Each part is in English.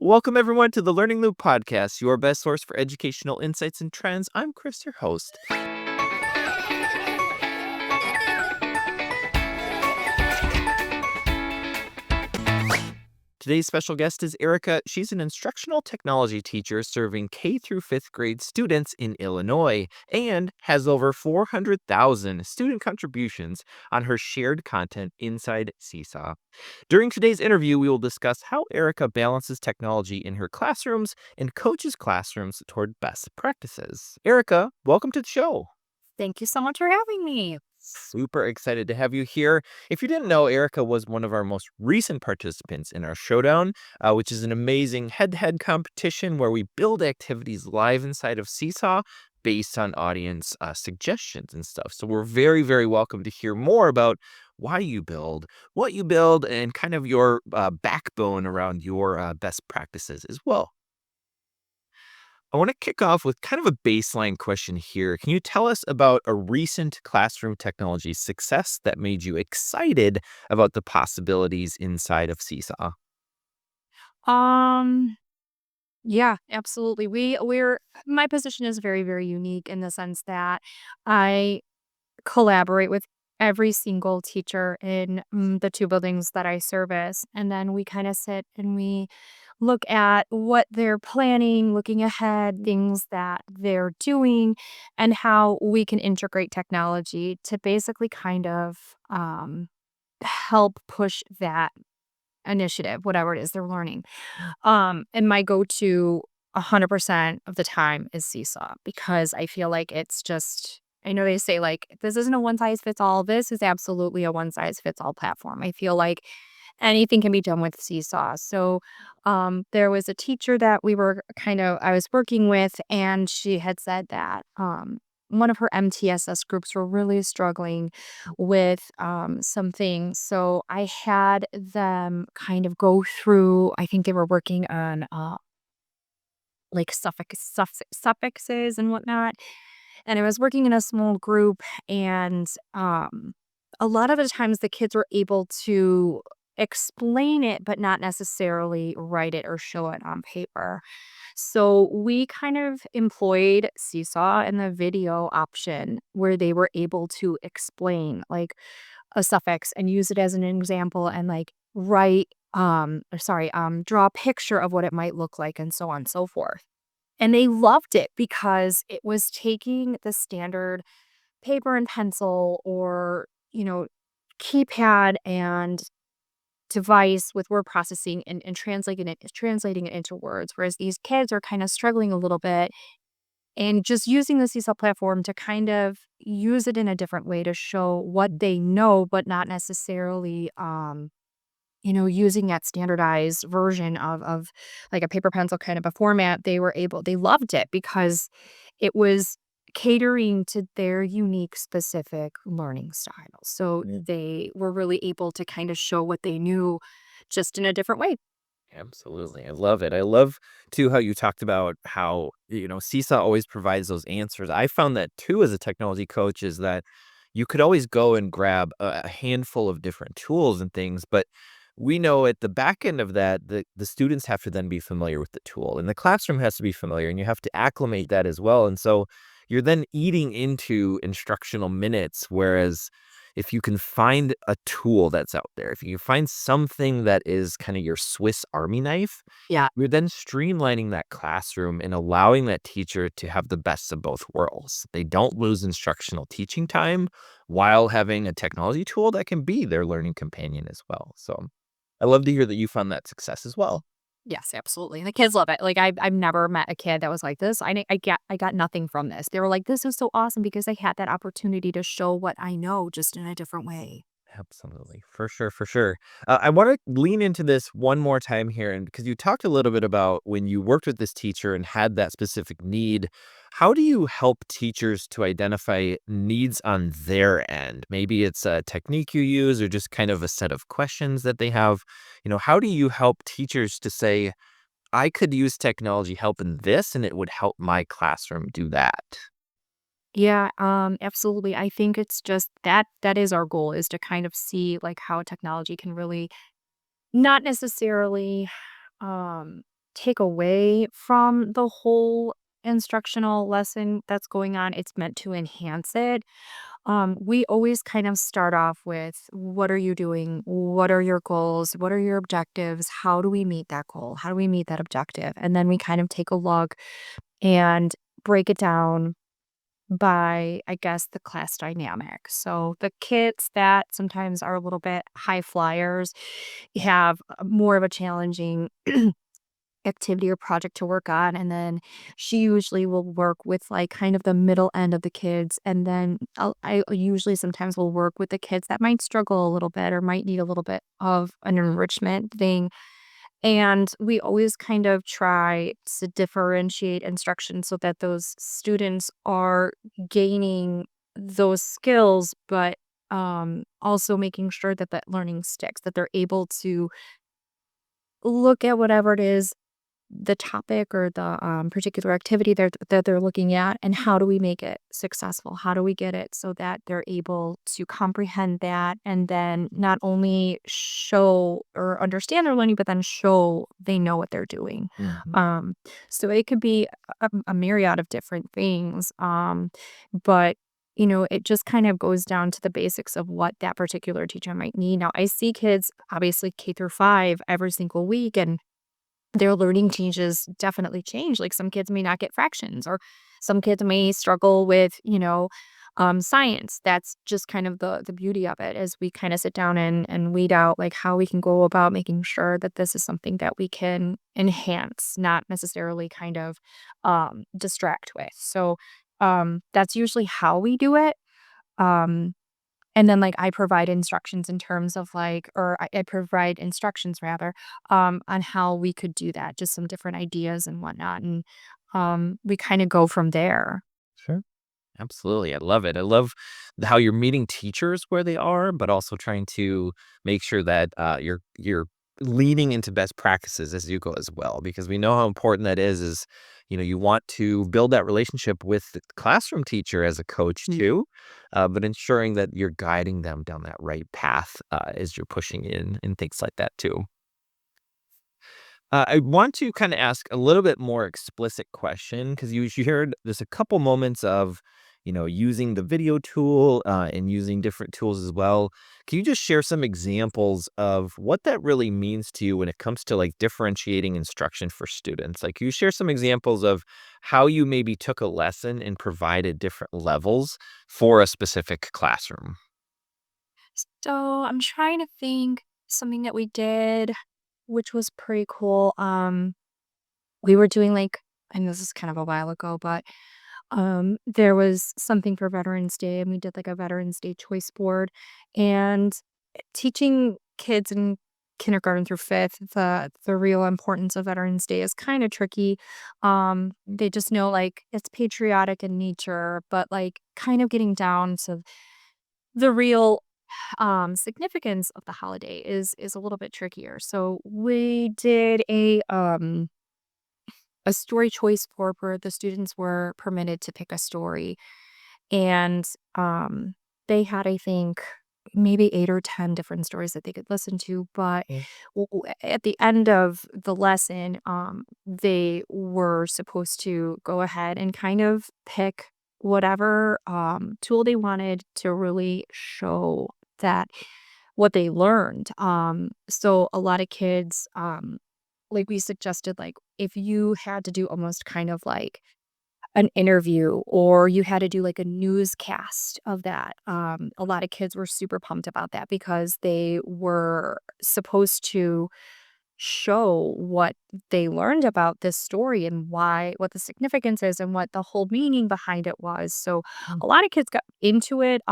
Welcome, everyone, to the Learning Loop podcast, your best source for educational insights and trends. I'm Chris, your host. Today's special guest is Erica. She's an instructional technology teacher serving K through 5th grade students in Illinois and has over 400,000 student contributions on her shared content inside Seesaw. During today's interview, we will discuss how Erica balances technology in her classrooms and coaches classrooms toward best practices. Erica, welcome to the show. Thank you so much for having me. Super excited to have you here. If you didn't know, Erica was one of our most recent participants in our showdown, which is an amazing head-to-head competition where we build activities live inside of Seesaw based on audience suggestions and stuff. So we're very, very welcome to hear more about why you build, what you build, and kind of your backbone around your best practices as well. I want to kick off with kind of a baseline question here. Can you tell us about a recent classroom technology success that made you excited about the possibilities inside of Seesaw? Um, yeah, absolutely. We're my position is very, very unique in the sense that I collaborate with every single teacher in the two buildings that I service. And then we kind of sit and we look at what they're planning, looking ahead, things that they're doing, and how we can integrate technology to basically kind of help push that initiative, whatever it is they're learning. And my go-to 100% of the time is Seesaw because I feel like it's just I know they say, like, "This isn't a one size fits all." This is absolutely a one size fits all platform. I feel like anything can be done with Seesaw. So, there was a teacher that I was working with, and she had said that, one of her MTSS groups were really struggling with, some things. So I had them kind of go through I think they were working on, like, suffixes and whatnot, and I was working in a small group, and, a lot of the times the kids were able to explain it, but not necessarily write it or show it on paper. So we kind of employed Seesaw and the video option where they were able to explain, like, a suffix and use it as an example and, like, draw a picture of what it might look like and so on and so forth. And they loved it because it was taking the standard paper and pencil or, keypad and device with word processing and translating it into words, whereas these kids are kinda struggling a little bit and just using the Seesaw platform to kind of use it in a different way to show what they know, but not necessarily, using that standardized version of like a paper pencil kind of a format, they loved it because it was catering to their unique specific learning style. So they were really able to kind of show what they knew just in a different way. Absolutely. I love it. I love too how you talked about how, Seesaw always provides those answers. I found that too as a technology coach is that you could always go and grab a handful of different tools and things, but we know at the back end of that, the students have to then be familiar with the tool and the classroom has to be familiar and you have to acclimate that as well. And so you're then eating into instructional minutes, whereas if you can find a tool that's out there, if you can find something that is kind of your Swiss Army knife, Yeah. you're then streamlining that classroom and allowing that teacher to have the best of both worlds. They don't lose instructional teaching time while having a technology tool that can be their learning companion as well. So I love to hear that you found that success as well. Yes, absolutely. The kids love it. Like I've never met a kid that was like this. I got nothing from this. They were like, this is so awesome because I had that opportunity to show what I know just in a different way. Absolutely. For sure, for sure. I wanna lean into this one more time here, and because you talked a little bit about when you worked with this teacher and had that specific need, how do you help teachers to identify needs on their end? Maybe it's a technique you use or just kind of a set of questions that they have. How do you help teachers to say, "I could use technology help in this, and it would help my classroom do that?" Yeah, absolutely. I think it's just that is our goal is to kind of see like how technology can really not necessarily um take away from the whole instructional lesson that's going on. It's meant to enhance it. We always kind of start off with what are you doing? What are your goals? What are your objectives? How do we meet that goal? How do we meet that objective? And then we kind of take a look and break it down by, I guess, the class dynamic. So the kids that sometimes are a little bit high flyers have more of a challenging activity or project to work on, and then she usually will work with, like, kind of the middle end of the kids, and then I usually sometimes will work with the kids that might struggle a little bit or might need a little bit of an enrichment thing, and we always kind of try to differentiate instruction so that those students are gaining those skills, but, also making sure that that learning sticks, that they're able to look at whatever it is, the topic or the, particular activity that they're looking at, and how do we make it successful? How do we get it so that they're able to comprehend that and then not only show or understand their learning, but then show they know what they're doing. Mhm. Um, so it could be a myriad of different things, but it just kind of goes down to the basics of what that particular teacher might need. Now, I see kids, obviously K through 5, every single week, and their learning changes definitely change. Like some kids may not get fractions, or some kids may struggle with, science. That's just kind of the beauty of it, as we kind of sit down and weed out like how we can go about making sure that this is something that we can enhance, not necessarily kind of distract with. So that's usually how we do it. Um and then, like, I provide instructions in terms of, like, or I provide instructions rather, on how we could do that, just some different ideas and whatnot, and, we kinda go from there. Sure. Absolutely. I love it. I love how you're meeting teachers where they are, but also trying to make sure that you're leaning into best practices as you go as well, because we know how important that is, you want to build that relationship with the classroom teacher as a coach too, but ensuring that you're guiding them down that right path as you're pushing in and things like that too. I want to kind of ask a little bit more explicit question because you shared there's a couple moments of, using the video tool and using different tools as well. Can you just share some examples of what that really means to you when it comes to like differentiating instruction for students? Like, can you share some examples of how you maybe took a lesson and provided different levels for a specific classroom? So, I'm trying to think something that we did, which was pretty cool. We were doing, like, and this is kind of a while ago, but there was something for Veterans Day, and we did, like, a Veterans Day choice board, and teaching kids in kindergarten through 5th the real importance of Veterans Day is kinda tricky. They just know, like, it's patriotic in nature, but, like, kind of getting down to the real, significance of the holiday is a little bit trickier. So we did a story choice board where the students were permitted to pick a story, and they had, I think, maybe 8 or 10 different stories that they could listen to, but Mm. at the end of the lesson, they were supposed to go ahead and kind of pick whatever tool they wanted to really show that what they learned. So a lot of kids, like we suggested, like if you had to do almost kind of like an interview, or you had to do like a newscast of that. A lot of kids were super pumped about that because they were supposed to show what they learned about this story and what the significance is and what the whole meaning behind it was. So Mm. a lot of kids got into it.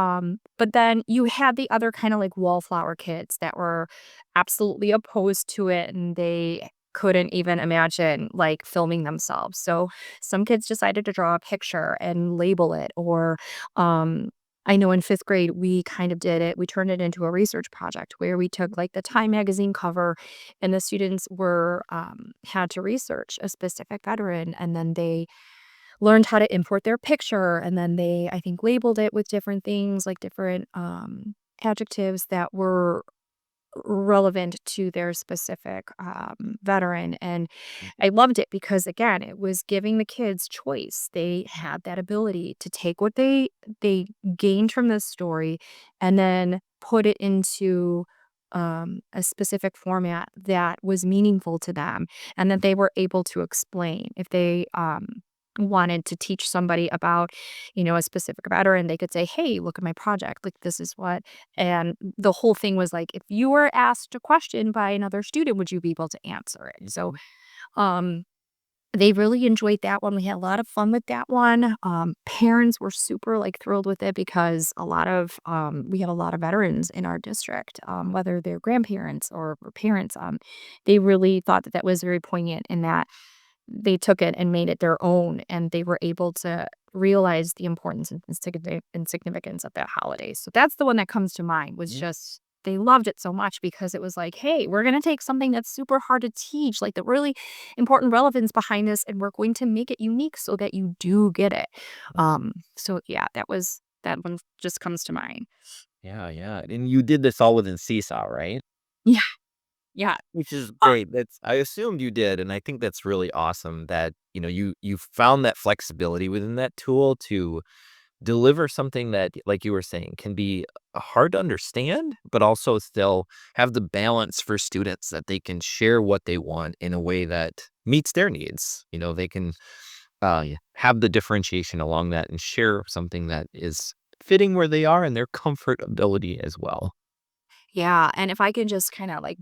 But then you had the other kind of like wallflower kids that were absolutely opposed to it, and they couldn't even imagine like filming themselves. So some kids decided to draw a picture and label it, or I know in 5th grade, we kind of did it. We turned it into a research project where we took like the Time magazine cover, and the students were had to research a specific veteran, and then they learned how to import their picture, and then they, I think, labeled it with different things, like different adjectives that were relevant to their specific veteran. And I loved it because, again, it was giving the kids choice. They had that ability to take what they gained from this story and then put it into a specific format that was meaningful to them and that they were able to explain. If they wanted to teach somebody about, a specific veteran, they could say, hey, look at my project. Like, this is what. And the whole thing was like, if you were asked a question by another student, would you be able to answer it? So, um, they really enjoyed that one. We had a lot of fun with that one. Parents were super like thrilled with it because we have a lot of veterans in our district, whether they're grandparents or parents. They really thought that that was very poignant in that they took it and made it their own, and they were able to realize the importance and significance of that holiday. So that's the one that comes to mind was just they loved it so much because it was like, "Hey, we're gonna take something that's super hard to teach, like the really important relevance behind this, and we're going to make it unique so that you do get it." So yeah, that one just comes to mind. Yeah, yeah, and you did this all within Seesaw, right? Yeah, yeah. Which is Uh, great. That's I assumed you did, and I think that's really awesome that, you found that flexibility within that tool to deliver something that, like you were saying, can be hard to understand, but also still have the balance for students that they can share what they want in a way that meets their needs. They can have the differentiation along that and share something that is fitting where they are and their comfortability as well. Yeah, and if I can just kinda, like,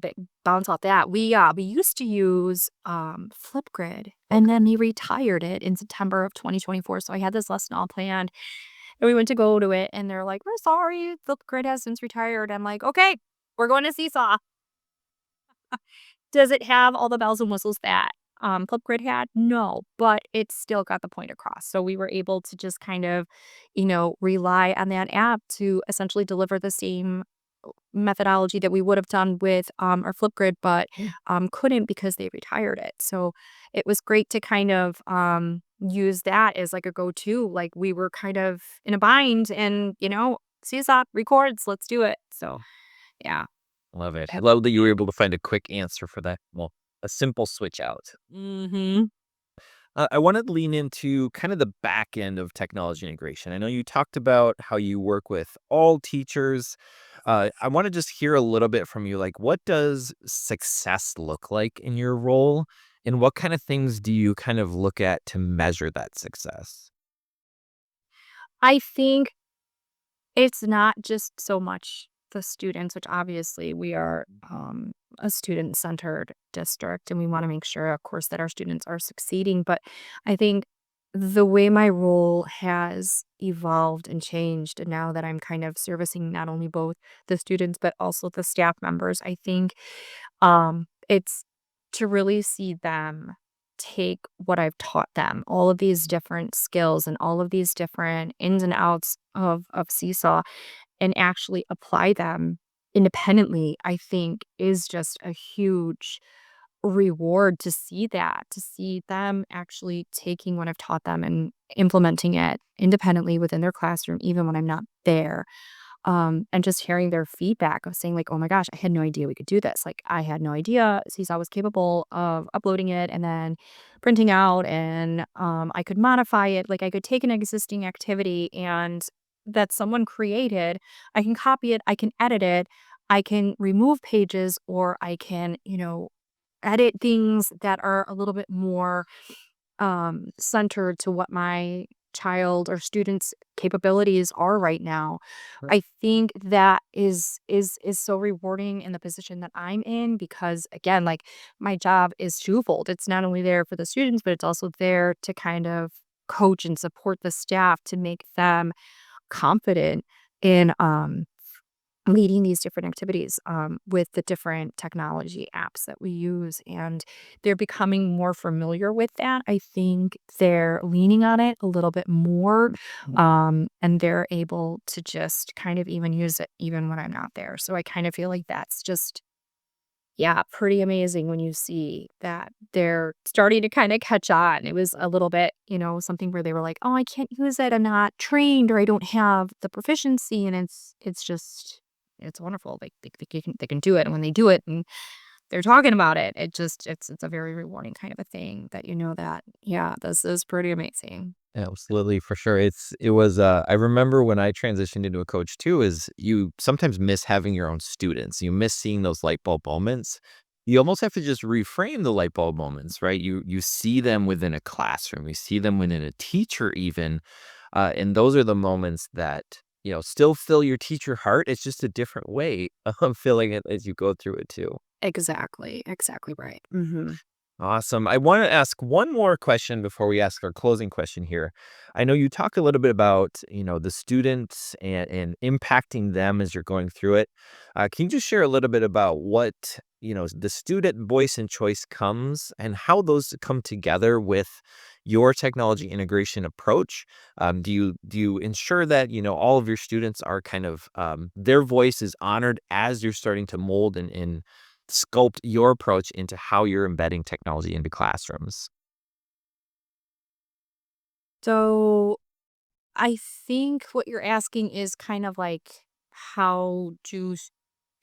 bounce off that, we used to use, Flipgrid, and then they retired it in September of 2024, so I had this lesson all planned, and we went to go to it, and they're like, "We're sorry, Flipgrid has since retired." I'm like, "Okay, we're going to Seesaw." Does it have all the bells and whistles that, Flipgrid had? No, but it still got the point across, so we were able to just kind of, rely on that app to essentially deliver the same methodology that we would have done with, our Flipgrid, but, couldn't because they retired it. So it was great to kind of, use that as like a go-to. Like we were kind of in a bind and, Seesaw records, let's do it. So yeah. Love it. I love that you were able to find a quick answer for that. Well, a simple switch out. Mhm. I want to lean into kind of the back end of technology integration. I know you talked about how you work with all teachers. I want to just hear a little bit from you. Like, what does success look like in your role? And what kind of things do you kind of look at to measure that success? I think it's not just so much the students, which obviously we are a student centered district and we want to make sure, of course, that our students are succeeding. But I think the way my role has evolved and changed, and now that I'm kind of servicing not only both the students, but also the staff members, I think it's to really see them take what I've taught them, all of these different skills and all of these different ins and outs of Seesaw and actually apply them independently, I think is just a huge reward to see that, to see them actually taking what I've taught them and implementing it independently within their classroom, even when I'm not there. And just hearing their feedback of saying like, "Oh my gosh, I had no idea we could do this. Like, I had no idea Seesaw was capable of uploading it and then printing out, and I could modify it. Like, I could take an existing activity and that someone created, I can copy it, I can edit it, I can remove pages, or I can, edit things that are a little bit more centered to what my child or students capabilities are right now. I think that is so rewarding in the position that I'm in because again, like my job is twofold. It's not only there for the students, but it's also there to kind of coach and support the staff to make them confident in leading these different activities with the different technology apps that we use. And they're becoming more familiar with that. I think they're leaning on it a little bit more. And they're able to just kind of even use it even when I'm not there. So I kind of feel like that's just, yeah, pretty amazing when you see that they're starting to kind of catch on. It was a little bit, something where they were like, oh, I can't use it. I'm not trained or I don't have the proficiency. And it's just it's wonderful. They can do it, and when they do it and they're talking about it, it's a very rewarding kind of a thing that you know that, yeah, this is pretty amazing. Absolutely, for sure. It was I remember when I transitioned into a coach too, is you sometimes miss having your own students. You miss seeing those light bulb moments. You almost have to just reframe the light bulb moments, right? You see them within a classroom, you see them within a teacher even. And those are the moments that, still fill your teacher heart. It's just a different way of filling it as you go through it too. Exactly, exactly right. Mhm. Awesome. I want to ask one more question before we ask our closing question here. I know you talk a little bit about, the students and impacting them as you're going through it. Can you just share a little bit about what, the student voice and choice comes and how those come together with your technology integration approach? Do you ensure that, all of your students are kind of their voice is honored as you're starting to mold and sculpt your approach into how you're embedding technology into classrooms? So, I think what you're asking is kind of like, how do s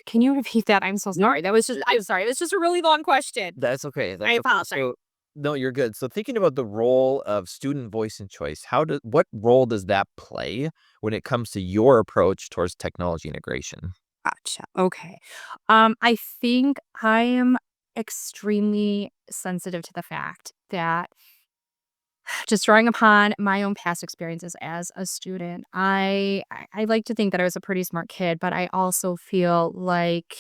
can you repeat that? I'm so sorry. I'm sorry. It was just a really long question. That's okay. I That's okay. apologize. So, no, you're good. So, thinking about the role of student voice and choice, what role does that play when it comes to your approach towards technology integration? Gotcha. Okay. I think I am extremely sensitive to the fact that, just drawing upon my own past experiences as a student, I like to think that I was a pretty smart kid, but I also feel like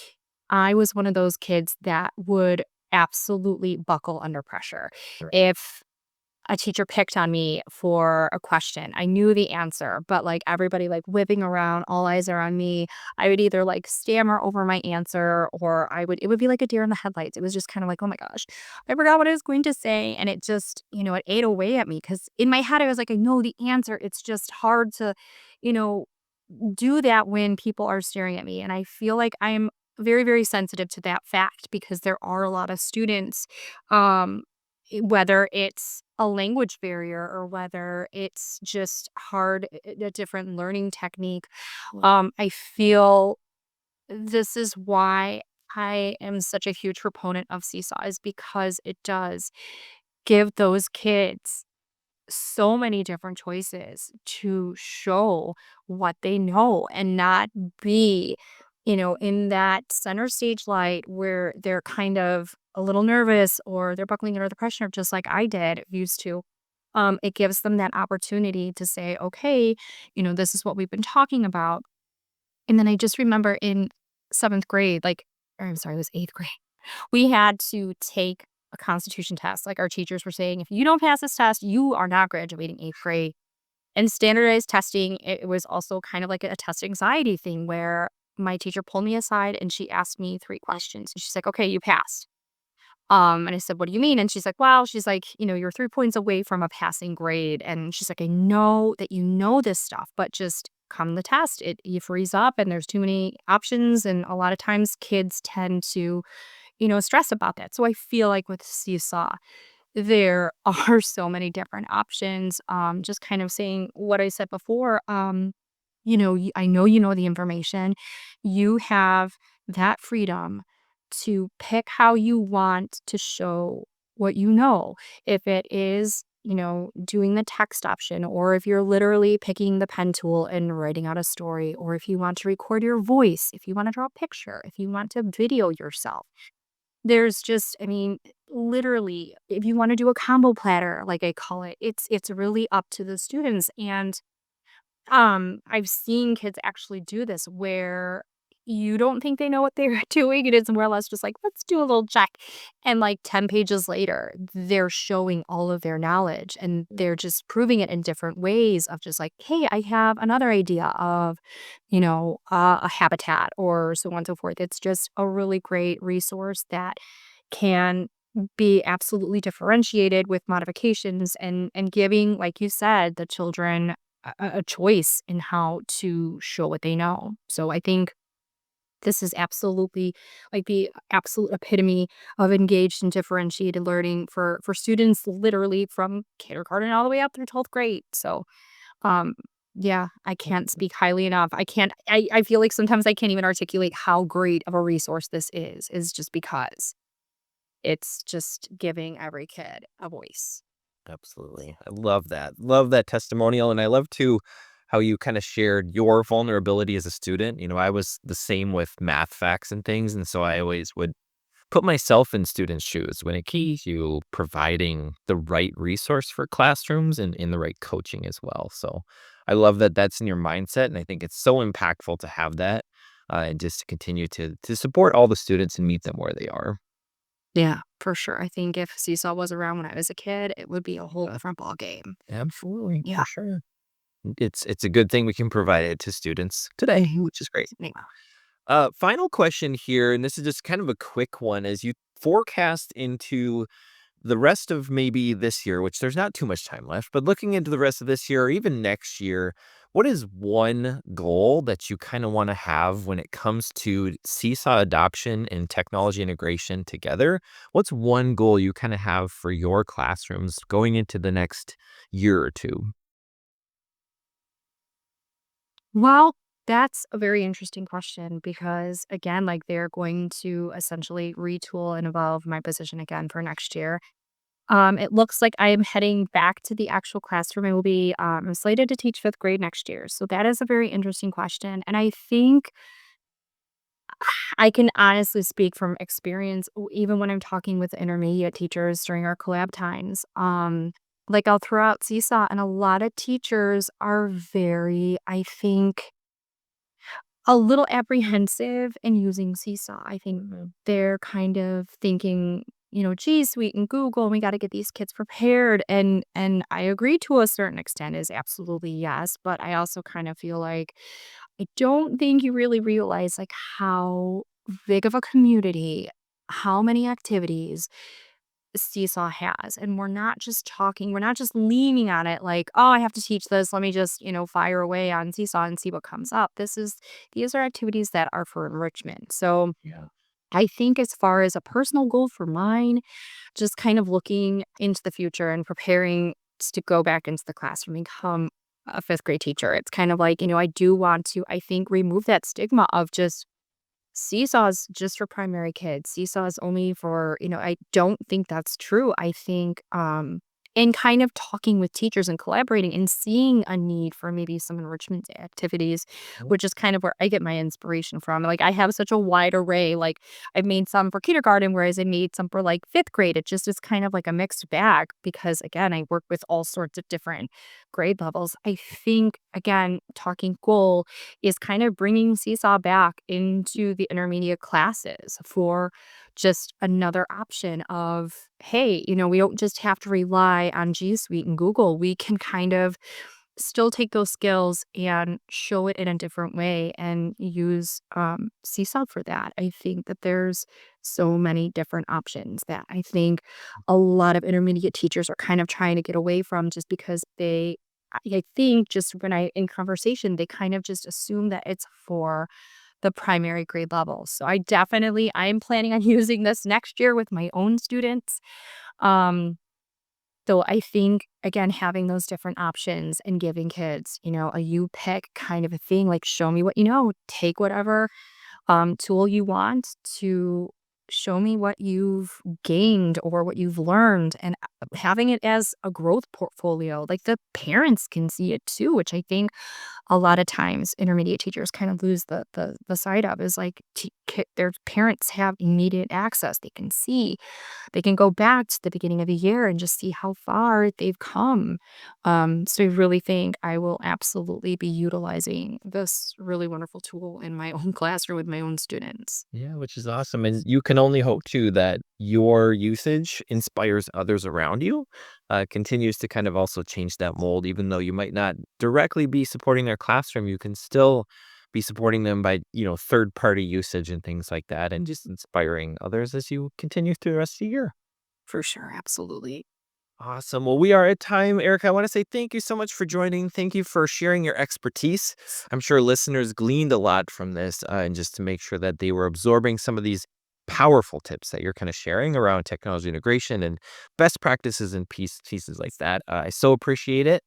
I was one of those kids that would absolutely buckle under pressure. Right. If a teacher picked on me for a question. I knew the answer, but like everybody like whipping around, all eyes are on me. I would either like stammer over my answer or it would be like a deer in the headlights. It was just kind of like, oh my gosh, I forgot what I was going to say. And it just, it ate away at me because in my head, I was like, I know the answer. It's just hard to, you know, do that when people are staring at me. And I feel like I'm very, very sensitive to that fact because there are a lot of students, whether it's a language barrier or whether it's just hard, a different learning technique. I feel this is why I am such a huge proponent of Seesaw is because it does give those kids so many different choices to show what they know and not be, in that center stage light where they're kind of a little nervous or they're buckling under the pressure, just like I did, used to. It gives them that opportunity to say, okay, this is what we've been talking about. And then I just remember in seventh grade, or I'm sorry, it was eighth grade, we had to take a constitution test. Like our teachers were saying, if you don't pass this test, you are not graduating eighth grade. And standardized testing, it was also kind of like a test anxiety thing where my teacher pulled me aside and she asked me three questions. And she's like, okay, you passed. And I said, what do you mean? And she's like, well, she's like, you're 3 points away from a passing grade. And she's like, I know that you know this stuff, but just come the test. You freeze up and there's too many options. And a lot of times kids tend to stress about that. So I feel like with Seesaw, there are so many different options. Just kind of saying what I said before. I know you know the information. You have that freedom to pick how you want to show what you know. If it is, doing the text option, or if you're literally picking the pen tool and writing out a story, or if you want to record your voice, if you want to draw a picture, if you want to video yourself there's just I mean, literally, if you wanna do a combo platter, like I call it, it's really up to the students, and, I've seen kids actually do this where you don't think they know what they're doing, and it's more or less just like, "Let's do a little check," and, like, 10 pages later, they're showing all of their knowledge, and they're just proving it in different ways of just like, "Hey, I have another idea of, a habitat," or so on and so forth. It's just a really great resource that can be absolutely differentiated with modifications and giving, like you said, the children a choice in how to show what they know. So I think this is absolutely like the absolute epitome of engaged and differentiated learning for students literally from kindergarten all the way up through 12th grade. So, um, Yeah, I can't speak highly enough. I feel like sometimes I can't even articulate how great of a resource this is just because it's just giving every kid a voice. Absolutely. I love that. Love that testimonial. And I love too how you kind of shared your vulnerability as a student. I was the same with math facts and things. And so I always would put myself in students' shoes when it came to providing the right resource for classrooms and in the right coaching as well. So I love that that's in your mindset. And I think it's so impactful to have that and just to continue to support all the students and meet them where they are. Yeah, for sure. I think if Seesaw was around when I was a kid, it would be a whole different ball game. Absolutely, Yeah. for sure. It's a good thing we can provide it to students today, which is great. Yeah. Final question here, and this is just kind of a quick one. As you forecast into the rest of maybe this year, which there's not too much time left, but looking into the rest of this year or even next year, what is one goal that you kind of want to have when it comes to Seesaw adoption and technology integration together? What's one goal you kind of have for your classrooms going into the next year or two? Well, that's a very interesting question because, again, like they're going to essentially retool and evolve my position again for next year. It looks like I am heading back to the actual classroom. I will be I'm slated to teach fifth grade next year. So that is a very interesting question. And I think I can honestly speak from experience, even when I'm talking with intermediate teachers during our collab times. Like I'll throw out Seesaw, and a lot of teachers are very, I think, a little apprehensive in using Seesaw. I think Mhm. they're kind of thinking, "Gee, Suite and Google, we gotta get these kids prepared." And I agree to a certain extent is absolutely yes, but I also kind of feel like I don't think you really realize, like, how big of a community, how many activities Seesaw has, and we're not just leaning on it like, "Oh, I have to teach this, let me just, fire away on Seesaw and see what comes up." These are activities that are for enrichment, so, Yeah. I think as far as a personal goal for mine, just kind of looking into the future and preparing to go back into the classroom and become a 5th grade teacher. It's kind of like, I do want to, I think, remove that stigma of just Seesaw's just for primary kids. Seesaw is only for, I don't think that's true. I think, in kind of talking with teachers and collaborating and seeing a need for maybe some enrichment activities, Mhm. which is kind of where I get my inspiration from. Like I have such a wide array. Like I've made some for kindergarten, whereas I made some for like fifth grade. It just is kind of like a mixed bag because again, I work with all sorts of different grade levels. I think again, talking goal is kind of bringing Seesaw back into the intermediate classes for just another option of, hey, we don't just have to rely on G Suite and Google. We can kind of still take those skills and show it in a different way and use Seesaw for that. I think that there's so many different options that I think a lot of intermediate teachers are kind of trying to get away from just because I think just when in conversation, they kind of just assume that it's for the primary grade level. So I'm planning on using this next year with my own students. Um, so I think again, having those different options and giving kids, a you pick kind of a thing, like show me what you know, take whatever tool you want to show me what you've gained or what you've learned and having it as a growth portfolio. Like the parents can see it too, which I think a lot of times intermediate teachers kind of lose the sight of is like their parents have immediate access. They can see, they can go back to the beginning of the year and just see how far they've come. So I really think I will absolutely be utilizing this really wonderful tool in my own classroom with my own students. Yeah, which is awesome. And you can only hope too that your usage inspires others around you, continues to kind of also change that mold. Even though you might not directly be supporting their classroom, you can still be supporting them by, third party usage and things like that, and just inspiring others as you continue through the rest of the year. For sure, absolutely. Awesome. Well, we are at time. Erica, I want to say thank you so much for joining. Thank you for sharing your expertise. I'm sure listeners gleaned a lot from this, and just to make sure that they were absorbing some of these powerful tips that you're kind of sharing around technology integration and best practices and pieces like that. I so appreciate it.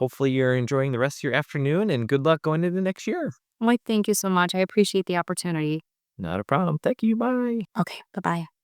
hopefully you're enjoying the rest of your afternoon and good luck going into next year. Well, thank you so much. I appreciate the opportunity. Not a problem. Thank you. Bye. Okay, bye bye.